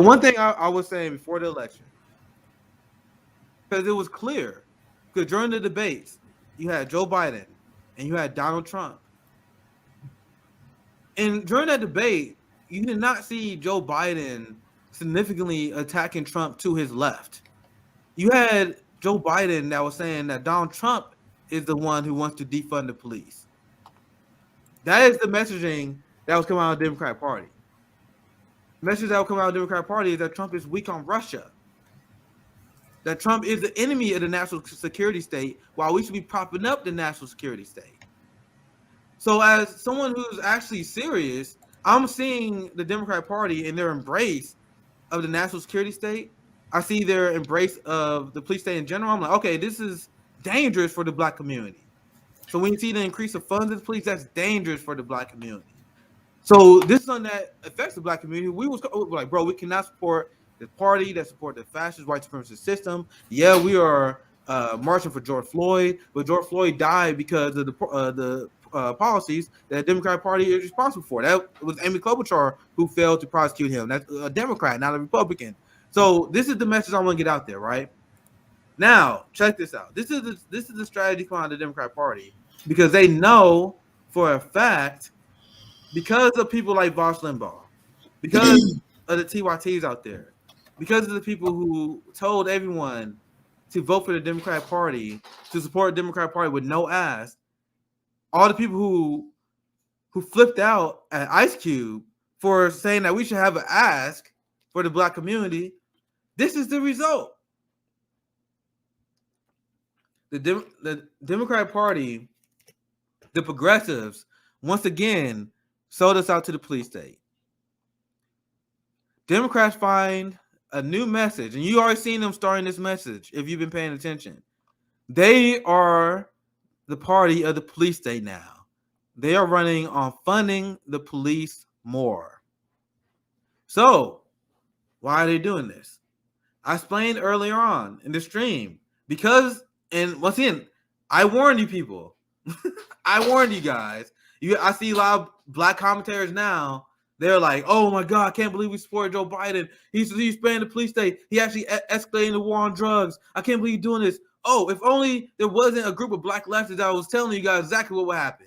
One thing I was saying before the election, because it was clear, because during the debates, you had Joe Biden and you had Donald Trump. And during that debate, you did not see Joe Biden significantly attacking Trump to his left. You had Joe Biden that was saying that Donald Trump is the one who wants to defund the police. That is the messaging that was coming out of the Democratic Party. The message that will come out of the Democratic Party is that Trump is weak on Russia. That Trump is the enemy of the national security state, while we should be propping up the national security state. So as someone who's actually serious, I'm seeing the Democratic Party in their embrace of the national security state. I see their embrace of the police state in general. I'm like, okay, this is dangerous for the Black community. So when you see the increase of funds of the police, that's dangerous for the Black community. So this is something that affects the Black community. We was like, bro, we cannot support the party that support the fascist white supremacist system. Yeah, we are marching for George Floyd, but George Floyd died because of the policies that the Democratic Party is responsible for. That was Amy Klobuchar who failed to prosecute him. That's a Democrat, not a Republican. So this is the message I want to get out there, right? Now, check this out. This is the strategy behind the Democratic Party, because they know for a fact, because of people like Vosh Limbaugh, because of the TYTs out there, because of the people who told everyone to vote for the Democratic Party, to support the Democratic Party with no ask, all the people who flipped out at Ice Cube for saying that we should have an ask for the Black community, this is the result. The Democratic Party, the progressives, once again, sold us out to the police state. Democrats find a new message, and you already seen them starting this message if you've been paying attention. They are the party of the police state now. They are running on funding the police more. So, why are they doing this? I explained earlier on in the stream, because, and once again, I warned you people. I warned you guys. I see a lot of Black commentators now. They're like, oh my God, I can't believe we support Joe Biden. He's expanding the police state. He actually escalating the war on drugs. I can't believe he's doing this. Oh, if only there wasn't a group of Black leftists that was telling you guys exactly what would happen.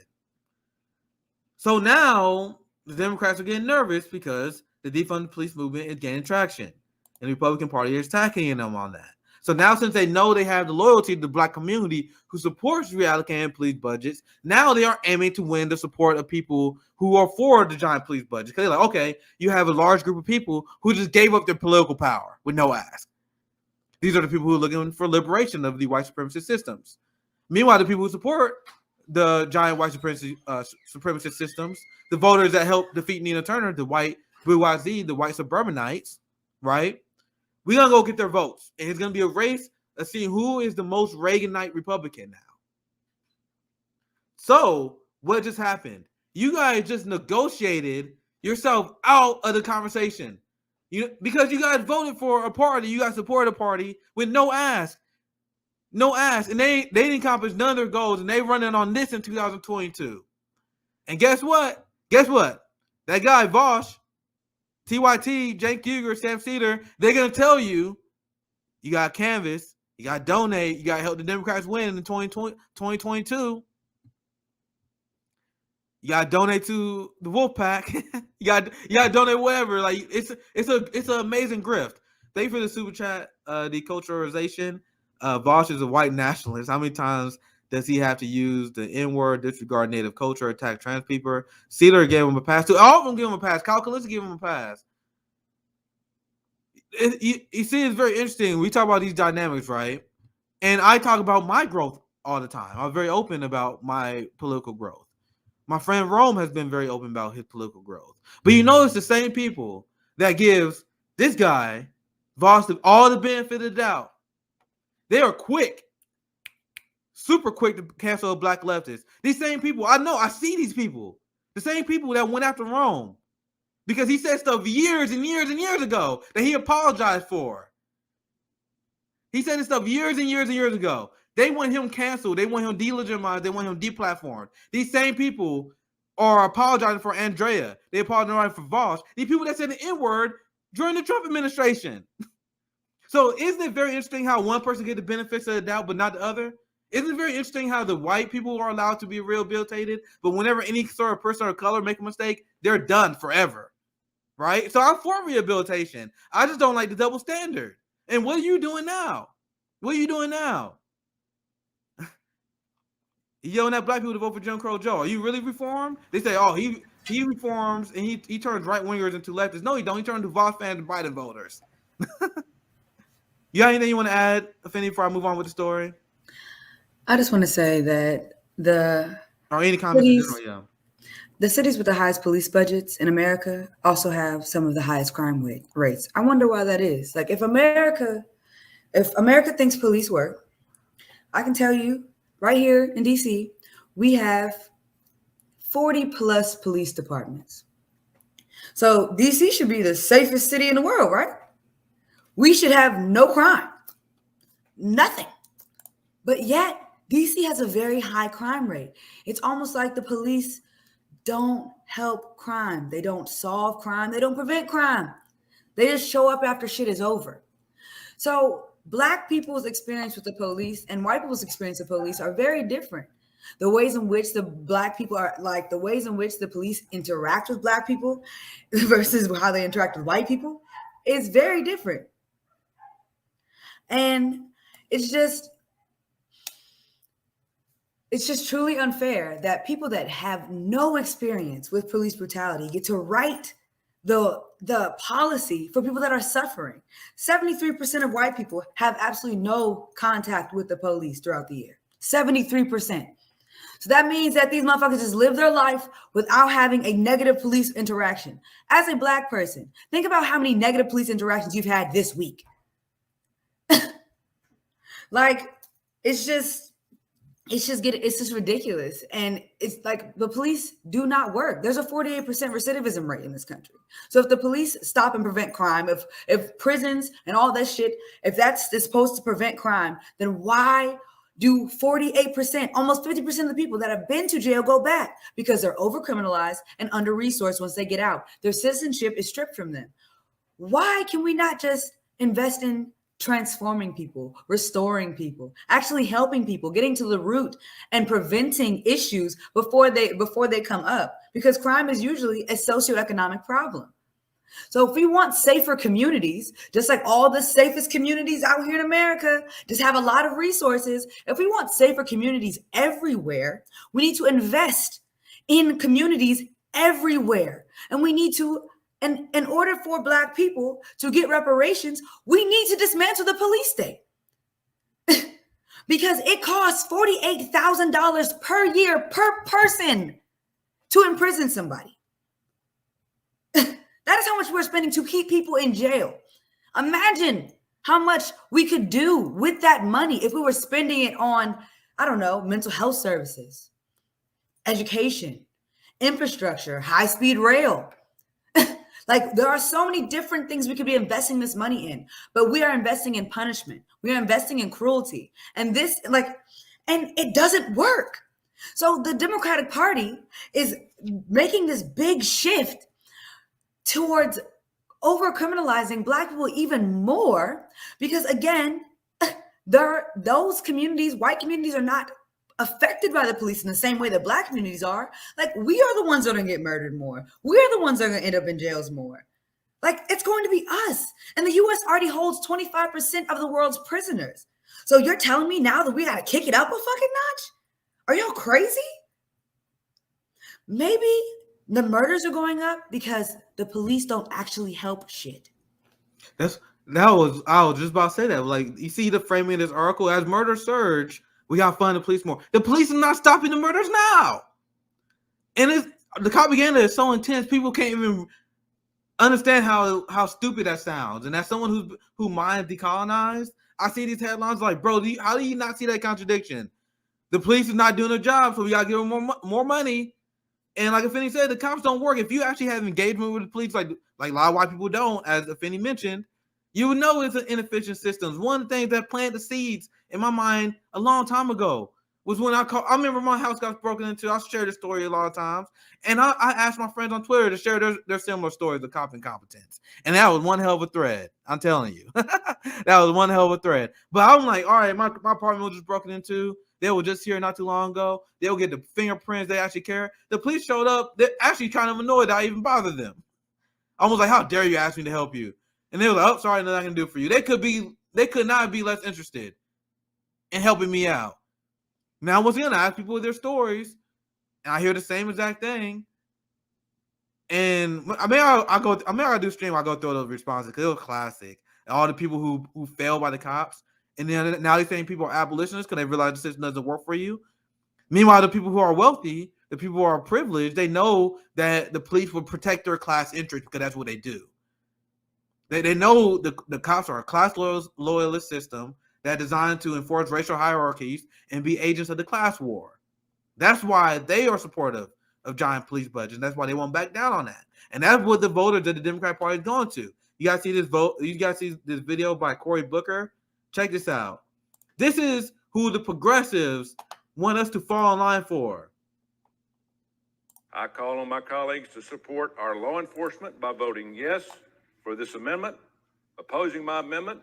So now the Democrats are getting nervous because the defund the police movement is gaining traction, and the Republican Party is attacking them on that. So now, since they know they have the loyalty to the Black community who supports reallocating police budgets, now they are aiming to win the support of people who are for the giant police budget. Because they're like, okay, you have a large group of people who just gave up their political power with no ask. These are the people who are looking for liberation of the white supremacist systems. Meanwhile, the people who support the giant white supremacist systems, the voters that helped defeat Nina Turner, the white bourgeoisie, the white suburbanites, right? We're going to go get their votes. And it's going to be a race of seeing who is the most Reaganite Republican now. So, what just happened? You guys just negotiated yourself out of the conversation. Because you guys voted for a party, you guys supported a party with no ask. No ask. And they didn't accomplish none of their goals, and they running on this in 2022. And guess what? That guy, Vosh, TYT, Jake Huger, Sam Cedar, they're going to tell you, you got to canvas, you got to donate, you got to help the Democrats win in 2022. You got to donate to the Wolf Pack. you got to donate whatever. Like, it's an amazing grift. Thank you for the super chat, the culturalization. Vosh is a white nationalist. How many times does he have to use the N-word, disregard Native culture, attack trans people? Cedar gave him a pass. All of them gave him a pass. Kyle Kalinske gave him a pass. You see, it's very interesting. We talk about these dynamics, right? And I talk about my growth all the time. I'm very open about my political growth. My friend Rome has been very open about his political growth. But you notice the same people that gives this guy, Voss, all the benefit of the doubt. They are quick, super quick to cancel a Black leftist. These same people, I see these people. The same people that went after Rome because he said stuff years and years and years ago that he apologized for. He said this stuff years and years and years ago. They want him canceled. They want him delegitimized. They want him deplatformed. These same people are apologizing for Andrea. They apologizing for Vosh. These people that said the N-word during the Trump administration. So isn't it very interesting how one person gets the benefits of the doubt, but not the other? Isn't it very interesting how the white people are allowed to be rehabilitated, but whenever any sort of person of color make a mistake, they're done forever, right? So I'm for rehabilitation. I just don't like the double standard. And what are you doing now? What are you doing now? You yelling at black people to vote for Jim Crow Joe. Are you really reformed? They say, oh, he reforms and he turns right wingers into leftists. No, he don't. He turns to Voss fans and Biden voters. You got anything you want to add, Afeni, before I move on with the story? I just want to say that the cities with the highest police budgets in America also have some of the highest crime rates. I wonder why that is. Like, if America thinks police work, I can tell you right here in DC, we have 40 plus police departments. So DC should be the safest city in the world, right? We should have no crime, nothing. But yet, DC has a very high crime rate. It's almost like the police don't help crime. They don't solve crime. They don't prevent crime. They just show up after shit is over. So Black people's experience with the police and white people's experience with police are very different. The ways in which the Black people are, like the ways in which the police interact with Black people versus how they interact with white people is very different. And it's just truly unfair that people that have no experience with police brutality get to write the policy for people that are suffering. 73% of white people have absolutely no contact with the police throughout the year. 73%. So that means that these motherfuckers just live their life without having a negative police interaction. As a Black person, think about how many negative police interactions you've had this week. Like, it's just ridiculous. And it's like the police do not work. There's a 48% recidivism rate in this country. So if the police stop and prevent crime, if prisons and all that shit, if that's supposed to prevent crime, then why do 48%, almost 50% of the people that have been to jail go back? Because they're over-criminalized and under-resourced once they get out. Their citizenship is stripped from them. Why can we not just invest in transforming people, restoring people, actually helping people, getting to the root and preventing issues before they come up? Because crime is usually a socioeconomic problem. So if we want safer communities, just like all the safest communities out here in America just have a lot of resources, if we want safer communities everywhere, we need to invest in communities everywhere. And we need to, and in order for Black people to get reparations, we need to dismantle the police state. Because it costs $48,000 per year per person to imprison somebody. That is how much we're spending to keep people in jail. Imagine how much we could do with that money if we were spending it on, I don't know, mental health services, education, infrastructure, high-speed rail. Like, there are so many different things we could be investing this money in, but we are investing in punishment. We are investing in cruelty. And it doesn't work. So the Democratic Party is making this big shift towards over-criminalizing Black people even more, because again, those communities, white communities, are not affected by the police in the same way that Black communities are. Like, we are the ones that are going to get murdered more. We're the ones that are going to end up in jails more. Like, it's going to be us. And the U.S. already holds 25% of the world's prisoners. So you're telling me now that we got to kick it up a fucking notch? Are y'all crazy? Maybe the murders are going up because the police don't actually help shit. I was just about to say that. Like, you see the framing of this article as murder surge. We got to fund the police more. The police are not stopping the murders now. And the propaganda is so intense, people can't even understand how stupid that sounds. And as someone who mind decolonized, I see these headlines like, bro, how do you not see that contradiction? The police is not doing their job, so we got to give them more money. And like Afeni said, the cops don't work. If you actually have engagement with the police, like a lot of white people don't, as Afeni mentioned, you would know it's an inefficient system. One of the things that planted the seeds in my mind a long time ago. was when I remember my house got broken into. I shared this story a lot of times. And I asked my friends on Twitter to share their similar stories of cop incompetence. And that was one hell of a thread. I'm telling you. That was one hell of a thread. But I'm like, all right, my apartment was just broken into. They were just here not too long ago. They'll get the fingerprints they actually care. The police showed up. They're actually kind of annoyed that I even bothered them. I was like, how dare you ask me to help you? And they were like, oh, sorry, nothing I can do for you. They could not be less interested in helping me out. Now, once again, I ask people their stories, and I hear the same exact thing. And I do stream. I go through those responses because it was classic. And all the people who failed by the cops, and then now they're saying people are abolitionists because they realize the system doesn't work for you. Meanwhile, the people who are wealthy, the people who are privileged, they know that the police will protect their class interest because that's what they do. They know the cops are a class loyalist system that designed to enforce racial hierarchies and be agents of the class war. That's why they are supportive of giant police budgets. That's why they won't back down on that. And that's what the voters of the Democratic Party is going to. You guys see this vote? You guys see this video by Cory Booker? Check this out. This is who the progressives want us to fall in line for. I call on my colleagues to support our law enforcement by voting yes for this amendment. Opposing my amendment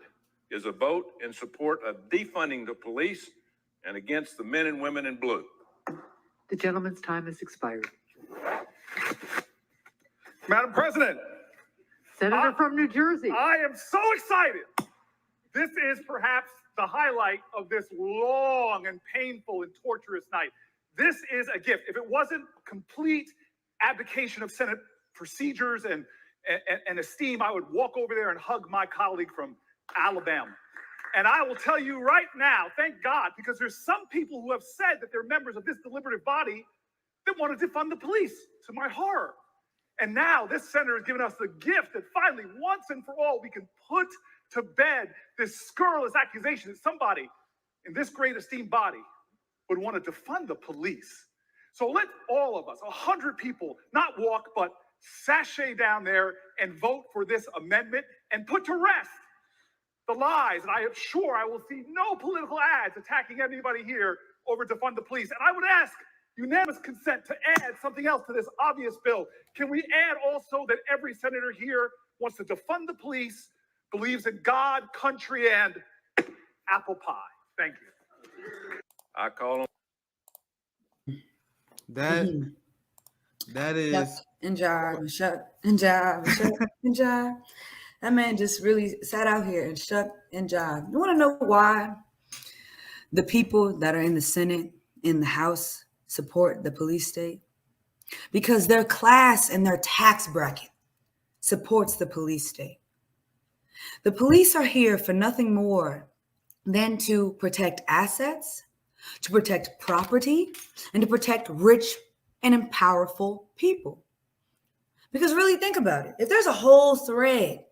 is a vote in support of defunding the police and against the men and women in blue. The gentleman's time has expired. Madam President, Senator from New Jersey. I am so excited. This is perhaps the highlight of this long and painful and torturous night. This is a gift. If it wasn't complete abdication of Senate procedures and esteem, I would walk over there and hug my colleague from Alabama. And I will tell you right now, thank God, because there's some people who have said that they're members of this deliberative body that want to defund the police, to my horror. And now this senator has given us the gift that finally, once and for all, we can put to bed this scurrilous accusation that somebody in this great esteemed body would want to defund the police. So let all of us, 100 people, not walk, but sashay down there and vote for this amendment and put to rest the lies. And I am sure I will see no political ads attacking anybody here over defund the police. And I would ask unanimous consent to add something else to this obvious bill. Can we add also that every senator here wants to defund the police, believes in God, country, and apple pie? Thank you. I call on That is Shuck and jive, shuck and jive, shuck and jive. That man just really sat out here and shuck and jive. You want to know why the people that are in the Senate, in the House, support the police state? Because their class and their tax bracket supports the police state. The police are here for nothing more than to protect assets, to protect property, and to protect rich and powerful people. Because really think about it. If there's a whole thread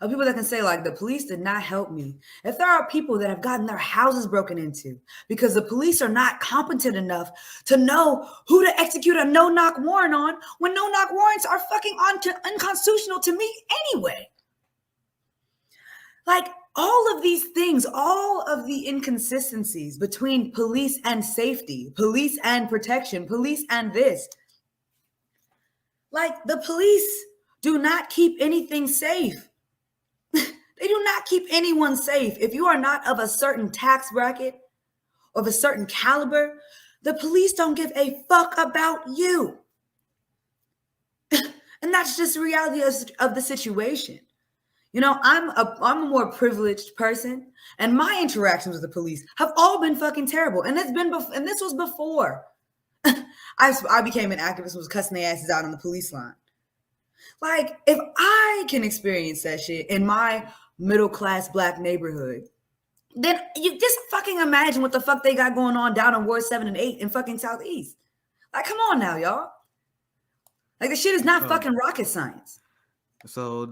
of people that can say, like, the police did not help me. If there are people that have gotten their houses broken into because the police are not competent enough to know who to execute a no-knock warrant on, when no-knock warrants are fucking unconstitutional to me anyway. Like, all of these things, all of the inconsistencies between police and safety, police and protection, police and this. Like, the police do not keep anything safe. They do not keep anyone safe. If you are not of a certain tax bracket, of a certain caliber, the police don't give a fuck about you. And that's just the reality of the situation. You know, I'm a more privileged person, and my interactions with the police have all been fucking terrible. And this was before I became an activist and was cussing their asses out on the police line. Like, if I can experience that shit in my middle-class Black neighborhood, then you just fucking imagine what the fuck they got going on down in Ward 7 and 8 in fucking Southeast. Like, come on now, y'all. Like, the shit is not fucking rocket science. So,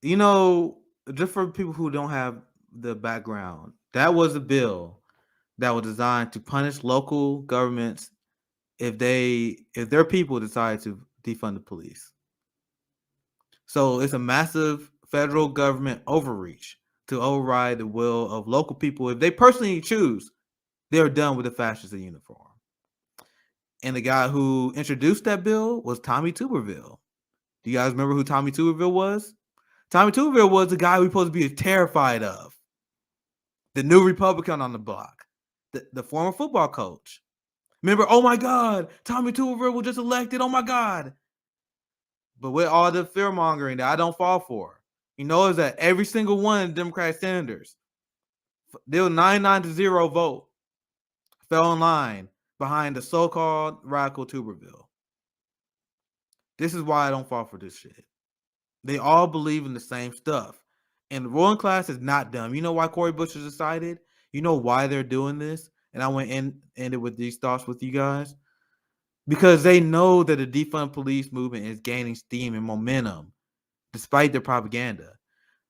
you know, just for people who don't have the background, that was a bill that was designed to punish local governments if their people decide to defund the police. So it's a massive federal government overreach to override the will of local people if they personally choose They're done with the fascists in uniform. And the guy who introduced that bill was Tommy Tuberville. Do you guys remember who Tommy Tuberville was? Tommy Tuberville was the guy we're supposed to be terrified of. The new Republican on the block. The former football coach. Remember, oh my God, Tommy Tuberville was just elected. Oh my God. But with all the fear mongering that I don't fall for, you know, is that every single one of the Democratic senators, there was 99-0 vote, fell in line behind the so-called radical Tuberville. This is why I don't fall for this shit. They all believe in the same stuff. And the ruling class is not dumb. You know why Cory Bush has decided? You know why they're doing this? And I went in ended with these thoughts with you guys. Because they know that the defund police movement is gaining steam and momentum despite their propaganda.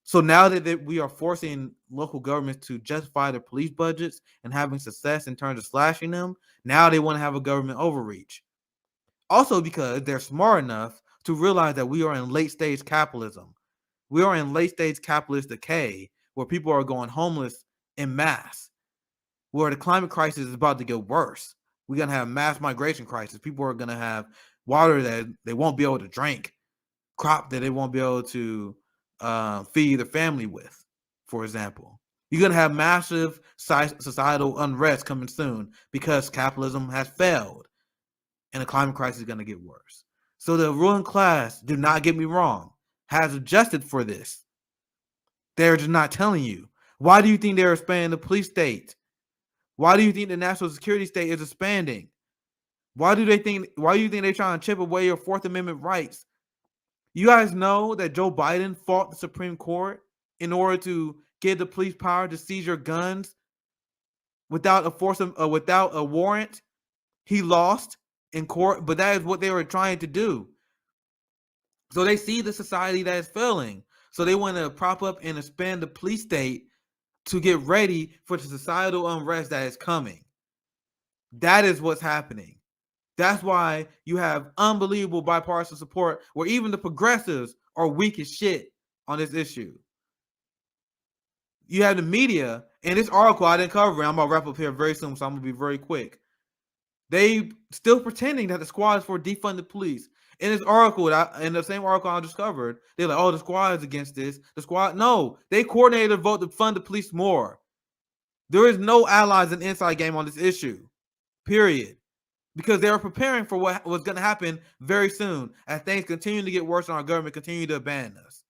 So now that we are forcing local governments to justify their police budgets and having success in terms of slashing them, now they want to have a government overreach. Also because they're smart enough to realize that we are in late-stage capitalism. We are in late-stage capitalist decay where people are going homeless en masse, where the climate crisis is about to get worse. We're going to have mass migration crisis. People are going to have water that they won't be able to drink, crop that they won't be able to feed their family with, for example. You're going to have massive societal unrest coming soon because capitalism has failed and the climate crisis is going to get worse. So the ruling class, do not get me wrong, has adjusted for this. They're just not telling you. Why do you think they're expanding the police state? Why do you think the national security state is expanding? Why do you think they're trying to chip away your Fourth Amendment rights? You guys know that Joe Biden fought the Supreme Court in order to give the police power to seize your guns without a warrant. He lost in court, but that is what they were trying to do. So they see the society that is failing. So they want to prop up and expand the police state to get ready for the societal unrest that is coming. That is what's happening. That's why you have unbelievable bipartisan support where even the progressives are weak as shit on this issue. You have the media, and this article I didn't cover, I'm going to wrap up here very soon, so I'm going to be very quick. They still pretending that the squad is for defund the police. In this article, in the same article I discovered, they're like, oh, the squad is against this. The squad, no, they coordinated a vote to fund the police more. There is no allies in inside game on this issue, period. Because they are preparing for what was going to happen very soon as things continue to get worse and our government continue to abandon us.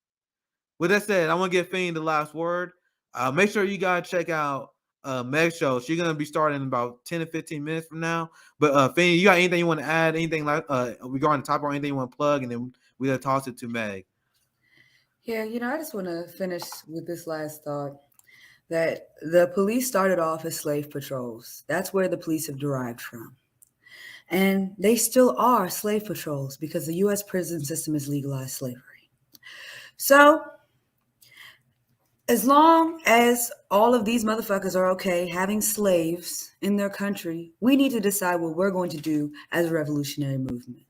With that said, I want to give Fiend the last word. Make sure you guys check out Meg's show. She's going to be starting in about 10 to 15 minutes from now. But Fiend, you got anything you want to add? Anything like regarding the topic or anything you want to plug? And then we're going to toss it to Meg. Yeah, I just want to finish with this last thought that the police started off as slave patrols. That's where the police have derived from. And they still are slave patrols because the U.S. prison system has legalized slavery. So as long as all of these motherfuckers are okay having slaves in their country, we need to decide what we're going to do as a revolutionary movement.